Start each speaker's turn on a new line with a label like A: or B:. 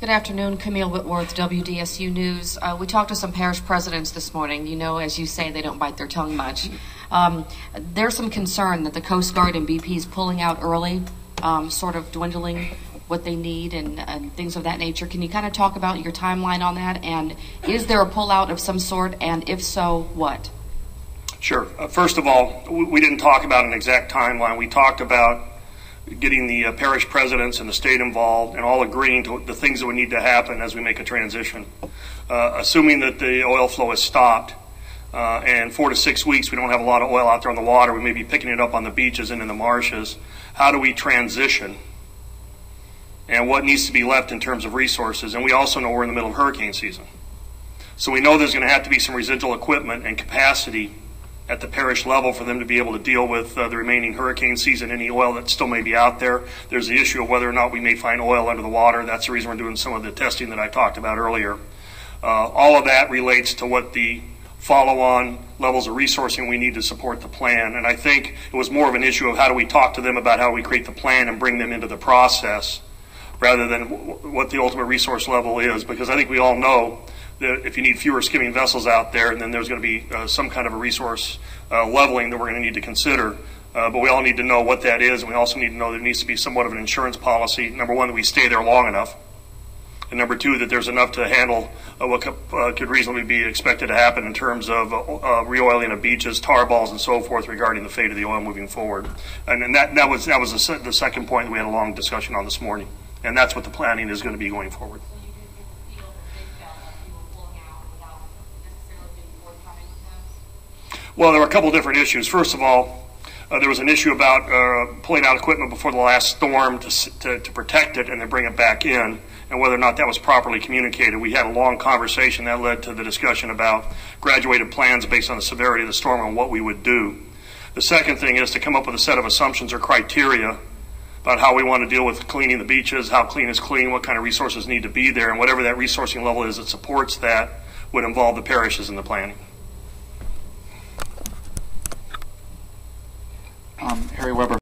A: Good afternoon, Camille Whitworth, WDSU News. We talked to some parish presidents this morning. You know, as you say, they don't bite their tongue much. There's some concern that the Coast Guard and BP is pulling out early, sort of dwindling what they need and things of that nature. Can you kind of talk about your timeline on that? And is there a pullout of some sort? And if so, what?
B: Sure. First of all, we didn't talk about an exact timeline. We talked about getting the parish presidents and the state involved and all agreeing to the things that would need to happen as we make a transition. Assuming that the oil flow is stopped and 4 to 6 weeks we don't have a lot of oil out there on the water, we may be picking it up on the beaches and in the marshes. How do we transition? And what needs to be left in terms of resources? And we also know we're in the middle of hurricane season. So we know there's going to have to be some residual equipment and capacity at the parish level for them to be able to deal with the remaining hurricane season, any oil that still may be out there. There's the issue of whether or not we may find oil under the water. That's the reason we're doing some of the testing that I talked about earlier. All of that relates to what the follow-on levels of resourcing we need to support the plan. And I think it was more of an issue of how do we talk to them about how we create the plan and bring them into the process rather than what the ultimate resource level is, because I think we all know that if you need fewer skimming vessels out there, then there's going to be some kind of a resource leveling that we're going to need to consider. But we all need to know what that is, and we also need to know there needs to be somewhat of an insurance policy. Number one, that we stay there long enough. And number two, that there's enough to handle what could reasonably be expected to happen in terms of re-oiling of beaches, tar balls, and so forth regarding the fate of the oil moving forward. And that was the second point that we had a long discussion on this morning. And that's what the planning is going to be going forward. Well, there were a couple different issues. First of all, there was an issue about pulling out equipment before the last storm to protect it and then bring it back in, and whether or not that was properly communicated. We had a long conversation that led to the discussion about graduated plans based on the severity of the storm and what we would do. The second thing is to come up with a set of assumptions or criteria about how we want to deal with cleaning the beaches, how clean is clean, what kind of resources need to be there, and whatever that resourcing level is that supports that would involve the parishes in the planning.
C: Harry Weber.